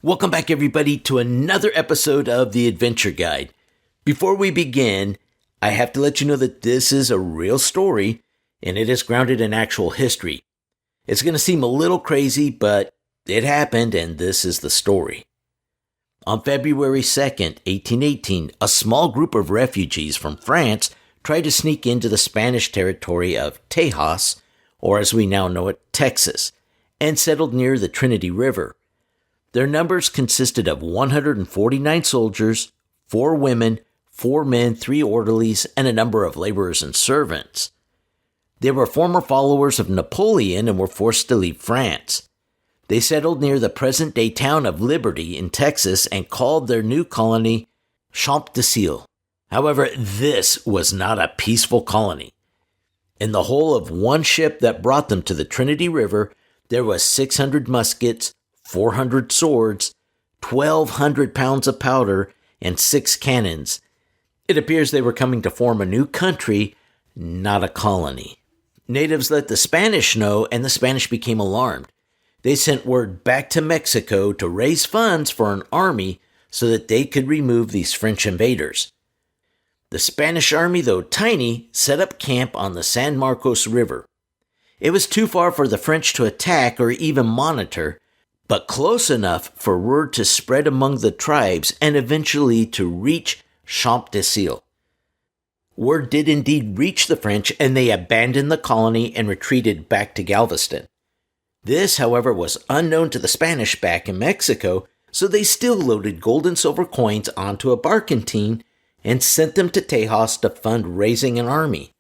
Welcome back, everybody, to another episode of The Adventure Guide. Before we begin, I have to let you know that this is a real story, and it is grounded in actual history. It's going to seem a little crazy, but it happened, and this is the story. On February 2nd, 1818, a small group of refugees from France tried to sneak into the Spanish territory of Tejas, or as we now know it, Texas, and settled near the Trinity River. Their numbers consisted of 149 soldiers, 4 women, 4 men, 3 orderlies, and a number of laborers and servants. They were former followers of Napoleon and were forced to leave France. They settled near the present-day town of Liberty in Texas and called their new colony Champs-de-Sille. However, this was not a peaceful colony. In the hull of one ship that brought them to the Trinity River, there was 600 muskets, 400 swords, 1,200 pounds of powder, and 6 cannons. It appears they were coming to form a new country, not a colony. Natives let the Spanish know, and the Spanish became alarmed. They sent word back to Mexico to raise funds for an army so that they could remove these French invaders. The Spanish army, though tiny, set up camp on the San Marcos River. It was too far for the French to attack or even monitor, but close enough for word to spread among the tribes and eventually to reach Champs-de-Sille. Word did indeed reach the French, and they abandoned the colony and retreated back to Galveston. This, however, was unknown to the Spanish back in Mexico, so they still loaded gold and silver coins onto a barquentine and sent them to Tejas to fund raising an army.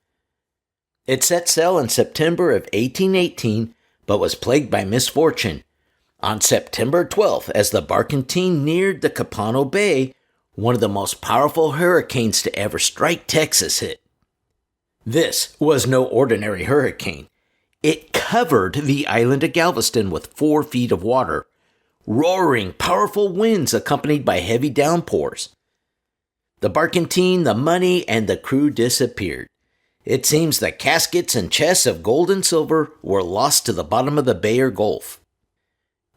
It set sail in September of 1818, but was plagued by misfortune. On September 12th, as the barquentine neared the Capano Bay, one of the most powerful hurricanes to ever strike Texas hit. This was no ordinary hurricane. It covered the island of Galveston with 4 feet of water, roaring, powerful winds accompanied by heavy downpours. The barquentine, the money, and the crew disappeared. It seems the caskets and chests of gold and silver were lost to the bottom of the bay or gulf.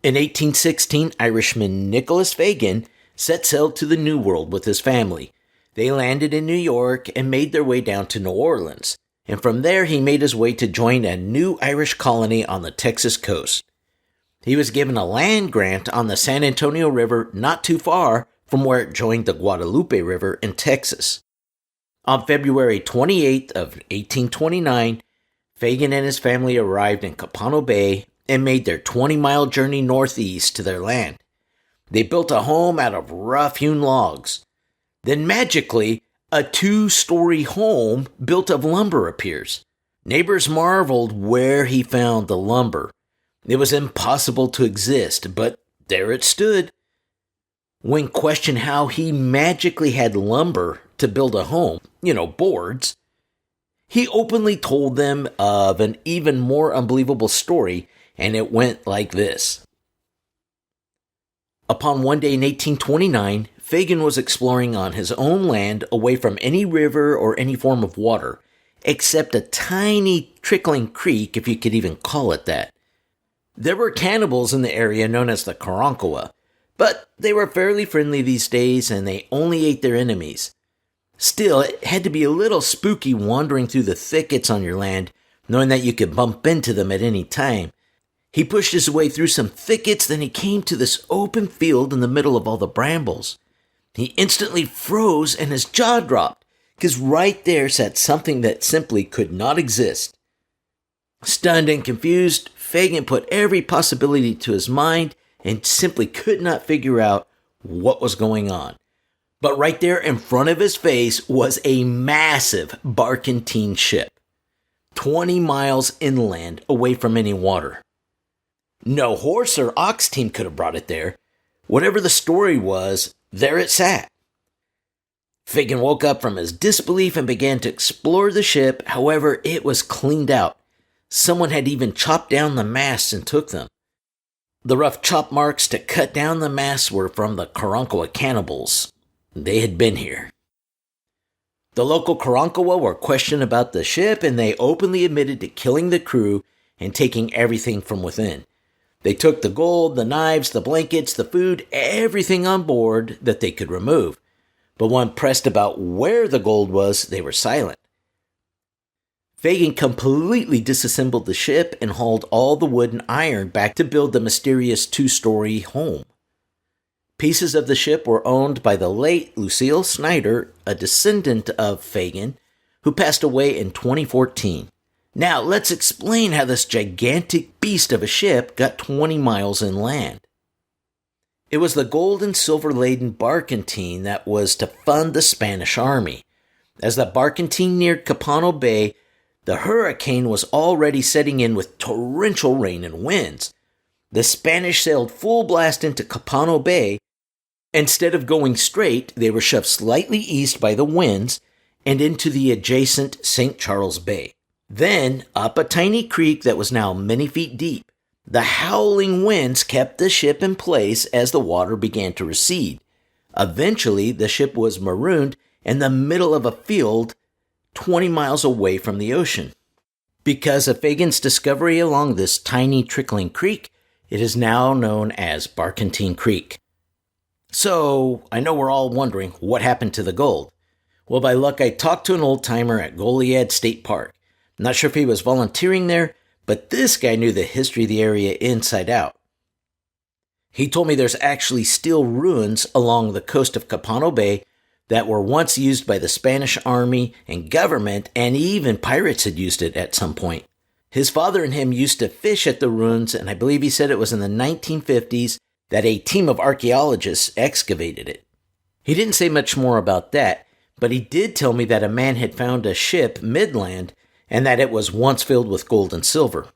In 1816, Irishman Nicholas Fagin set sail to the New World with his family. They landed in New York and made their way down to New Orleans, and from there he made his way to join a new Irish colony on the Texas coast. He was given a land grant on the San Antonio River not too far from where it joined the Guadalupe River in Texas. On February 28th of 1829, Fagin and his family arrived in Capano Bay and made their 20-mile journey northeast to their land. They built a home out of rough-hewn logs. Then magically, a 2-story home built of lumber appears. Neighbors marveled where he found the lumber. It was impossible to exist, but there it stood. When questioned how he magically had lumber to build a home, boards, he openly told them of an even more unbelievable story, and it went like this. Upon one day in 1829, Fagin was exploring on his own land away from any river or any form of water, except a tiny trickling creek, if you could even call it that. There were cannibals in the area known as the Karanakawa, but they were fairly friendly these days and they only ate their enemies. Still, it had to be a little spooky wandering through the thickets on your land, knowing that you could bump into them at any time. He pushed his way through some thickets, then he came to this open field in the middle of all the brambles. He instantly froze and his jaw dropped, because right there sat something that simply could not exist. Stunned and confused, Fagin put every possibility to his mind and simply could not figure out what was going on. But right there in front of his face was a massive barquentine ship, 20 miles inland away from any water. No horse or ox team could have brought it there. Whatever the story was, there it sat. Fagin woke up from his disbelief and began to explore the ship. However, it was cleaned out. Someone had even chopped down the masts and took them. The rough chop marks to cut down the masts were from the Karanakawa cannibals. They had been here. The local Karanakawa were questioned about the ship, and they openly admitted to killing the crew and taking everything from within. They took the gold, the knives, the blankets, the food, everything on board that they could remove. But when pressed about where the gold was, they were silent. Fagan completely disassembled the ship and hauled all the wood and iron back to build the mysterious 2-story home. Pieces of the ship were owned by the late Lucille Snyder, a descendant of Fagan, who passed away in 2014. Now, let's explain how this gigantic beast of a ship got 20 miles inland. It was the gold and silver-laden barquentine that was to fund the Spanish army. As the barquentine neared Capano Bay, the hurricane was already setting in with torrential rain and winds. The Spanish sailed full blast into Capano Bay. Instead of going straight, they were shoved slightly east by the winds and into the adjacent St. Charles Bay. Then, up a tiny creek that was now many feet deep, the howling winds kept the ship in place as the water began to recede. Eventually, the ship was marooned in the middle of a field 20 miles away from the ocean. Because of Fagan's discovery along this tiny trickling creek, it is now known as Barquentine Creek. So, I know we're all wondering what happened to the gold. Well, by luck, I talked to an old-timer at Goliad State Park. I'm not sure if he was volunteering there, but this guy knew the history of the area inside out. He told me there's actually still ruins along the coast of Capano Bay that were once used by the Spanish army and government, and even pirates had used it at some point. His father and him used to fish at the ruins, and I believe he said it was in the 1950s that a team of archaeologists excavated it. He didn't say much more about that, but he did tell me that a man had found a ship midland and that it was once filled with gold and silver.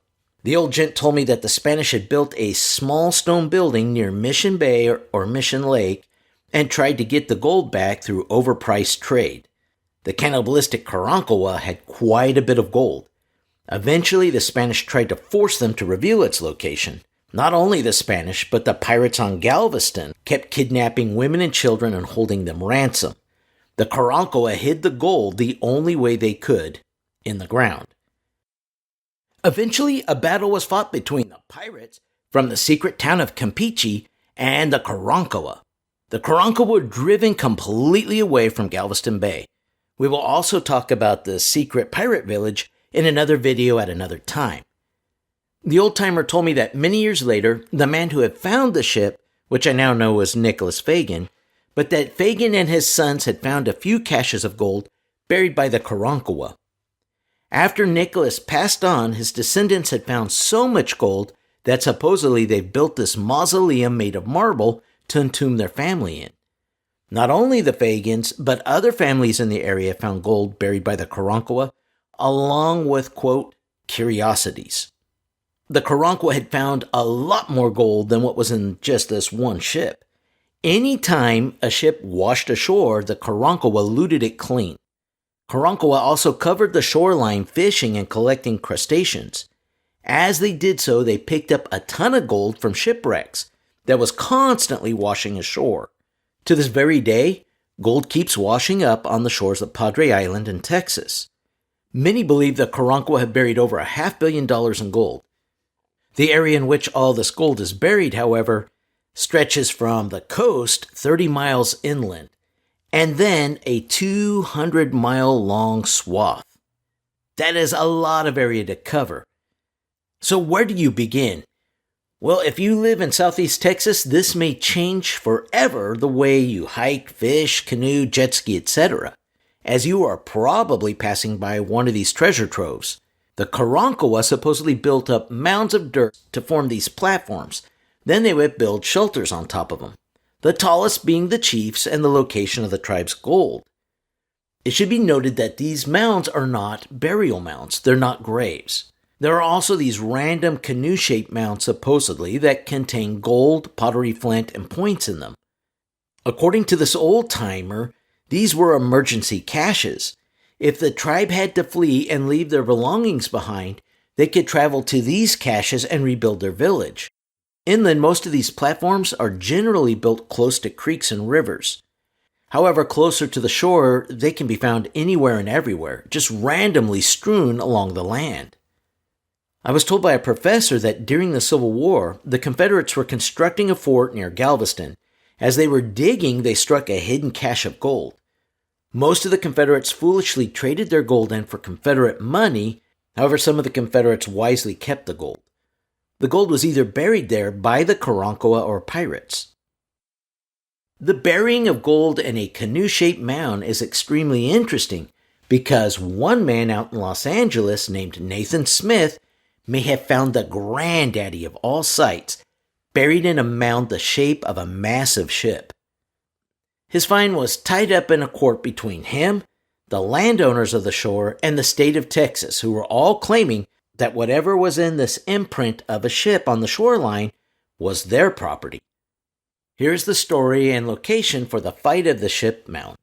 The old gent told me that the Spanish had built a small stone building near Mission Bay or Mission Lake and tried to get the gold back through overpriced trade. The cannibalistic Karanakawa had quite a bit of gold. Eventually, the Spanish tried to force them to reveal its location. Not only the Spanish, but the pirates on Galveston kept kidnapping women and children and holding them ransom. The Karanakawa hid the gold the only way they could, in the ground. Eventually, a battle was fought between the pirates from the secret town of Campeche and the Karanakawa. The Karanakawa were driven completely away from Galveston Bay. We will also talk about the secret pirate village in another video at another time. The old-timer told me that many years later, the man who had found the ship, which I now know was Nicholas Fagan, but that Fagan and his sons had found a few caches of gold buried by the Karanakawa. After Nicholas passed on, his descendants had found so much gold that supposedly they built this mausoleum made of marble to entomb their family in. Not only the Fagans, but other families in the area found gold buried by the Karanakawa, along with, quote, curiosities. The Karanakawa had found a lot more gold than what was in just this one ship. Anytime a ship washed ashore, the Karanakawa looted it clean. Karanakawa also covered the shoreline fishing and collecting crustaceans. As they did so, they picked up a ton of gold from shipwrecks that was constantly washing ashore. To this very day, gold keeps washing up on the shores of Padre Island in Texas. Many believe the Karanakawa have buried over $500 million in gold. The area in which all this gold is buried, however, stretches from the coast 30 miles inland, and then a 200-mile-long swath. That is a lot of area to cover. So where do you begin? Well, if you live in Southeast Texas, this may change forever the way you hike, fish, canoe, jet ski, etc., as you are probably passing by one of these treasure troves. The Karanakawa supposedly built up mounds of dirt to form these platforms. Then they would build shelters on top of them, the tallest being the chiefs and the location of the tribe's gold. It should be noted that these mounds are not burial mounds. They're not graves. There are also these random canoe-shaped mounds supposedly that contain gold, pottery, flint, and points in them. According to this old-timer, these were emergency caches. If the tribe had to flee and leave their belongings behind, they could travel to these caches and rebuild their village. Inland, most of these platforms are generally built close to creeks and rivers. However, closer to the shore, they can be found anywhere and everywhere, just randomly strewn along the land. I was told by a professor that during the Civil War, the Confederates were constructing a fort near Galveston. As they were digging, they struck a hidden cache of gold. Most of the Confederates foolishly traded their gold in for Confederate money. However, some of the Confederates wisely kept the gold. The gold was either buried there by the Karanakawa or pirates. The burying of gold in a canoe-shaped mound is extremely interesting because one man out in Los Angeles named Nathan Smith may have found the granddaddy of all sites buried in a mound the shape of a massive ship. His find was tied up in a court between him, the landowners of the shore, and the state of Texas, who were all claiming that whatever was in this imprint of a ship on the shoreline was their property. Here's the story and location for the fight of the ship mound.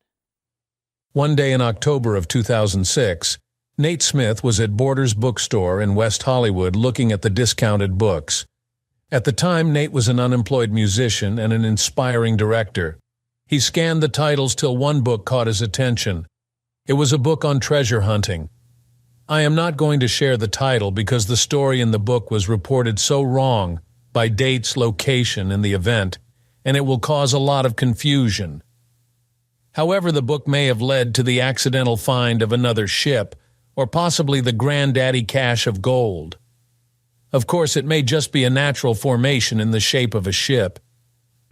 One day in October of 2006, Nate Smith was at Borders Bookstore in West Hollywood looking at the discounted books. At the time, Nate was an unemployed musician and an inspiring director. He scanned the titles till one book caught his attention. It was a book on treasure hunting. I am not going to share the title because the story in the book was reported so wrong by dates, location, and the event, and it will cause a lot of confusion. However, the book may have led to the accidental find of another ship, or possibly the granddaddy cache of gold. Of course, it may just be a natural formation in the shape of a ship.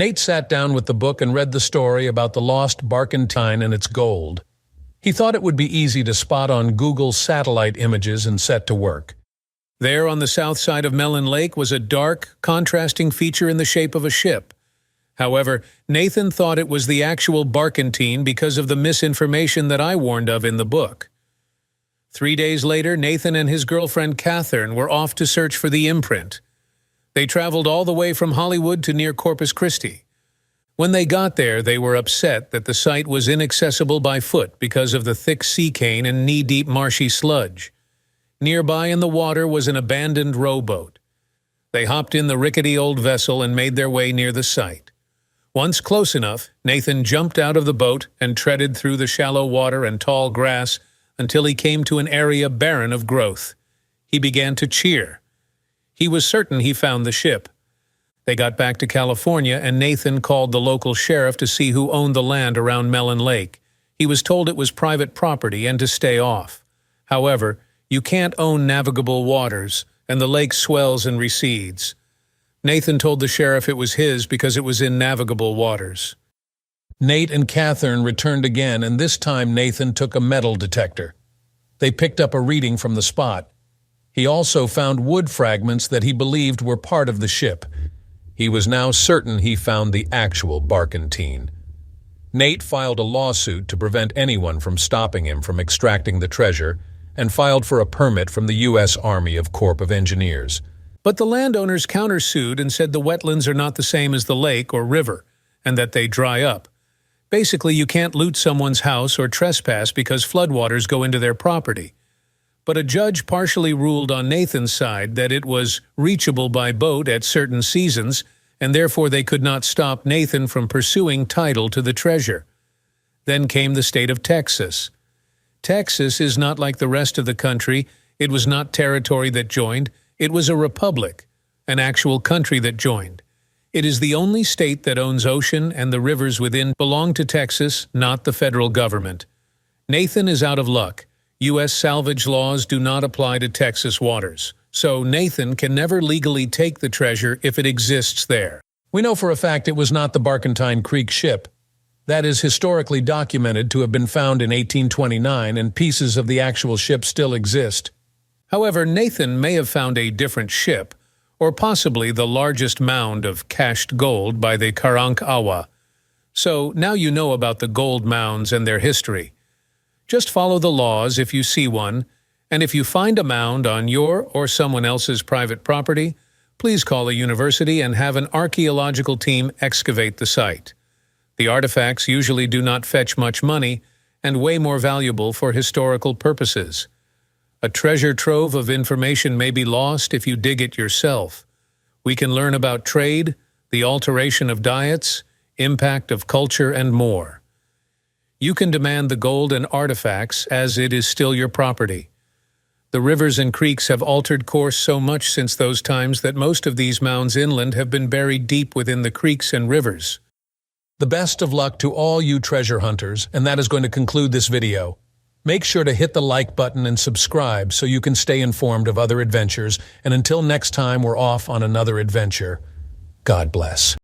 Nate sat down with the book and read the story about the lost barquentine and its gold. He thought it would be easy to spot on Google satellite images and set to work. There on the south side of Melon Lake was a dark, contrasting feature in the shape of a ship. However, Nathan thought it was the actual barquentine because of the misinformation that I warned of in the book. 3 days later, Nathan and his girlfriend Catherine were off to search for the imprint. They traveled all the way from Hollywood to near Corpus Christi. When they got there, they were upset that the site was inaccessible by foot because of the thick sea cane and knee-deep marshy sludge. Nearby in the water was an abandoned rowboat. They hopped in the rickety old vessel and made their way near the site. Once close enough, Nathan jumped out of the boat and treaded through the shallow water and tall grass until he came to an area barren of growth. He began to cheer. He was certain he found the ship. They got back to California, and Nathan called the local sheriff to see who owned the land around Melon Lake. He was told it was private property and to stay off. However, you can't own navigable waters, and the lake swells and recedes. Nathan told the sheriff it was his because it was in navigable waters. Nate and Catherine returned again, and this time Nathan took a metal detector. They picked up a reading from the spot. He also found wood fragments that he believed were part of the ship. He was now certain he found the actual barquentine. Nate filed a lawsuit to prevent anyone from stopping him from extracting the treasure and filed for a permit from the U.S. Army Corps of Engineers. But the landowners countersued and said the wetlands are not the same as the lake or river, and that they dry up. Basically, you can't loot someone's house or trespass because floodwaters go into their property. But a judge partially ruled on Nathan's side that it was reachable by boat at certain seasons, and therefore they could not stop Nathan from pursuing title to the treasure. Then came the state of Texas. Texas is not like the rest of the country. It was not territory that joined. It was a republic, an actual country that joined. It is the only state that owns ocean, and the rivers within belong to Texas, not the federal government. Nathan is out of luck. U.S. salvage laws do not apply to Texas waters, so Nathan can never legally take the treasure if it exists there. We know for a fact it was not the Barquentine Creek ship. That is historically documented to have been found in 1829, and pieces of the actual ship still exist. However, Nathan may have found a different ship, or possibly the largest mound of cached gold by the Karanakawa. So now you know about the gold mounds and their history. Just follow the laws if you see one, and if you find a mound on your or someone else's private property, please call a university and have an archaeological team excavate the site. The artifacts usually do not fetch much money and way more valuable for historical purposes. A treasure trove of information may be lost if you dig it yourself. We can learn about trade, the alteration of diets, impact of culture, and more. You can demand the gold and artifacts as it is still your property. The rivers and creeks have altered course so much since those times that most of these mounds inland have been buried deep within the creeks and rivers. The best of luck to all you treasure hunters, and that is going to conclude this video. Make sure to hit the like button and subscribe so you can stay informed of other adventures, and until next time we're off on another adventure, God bless.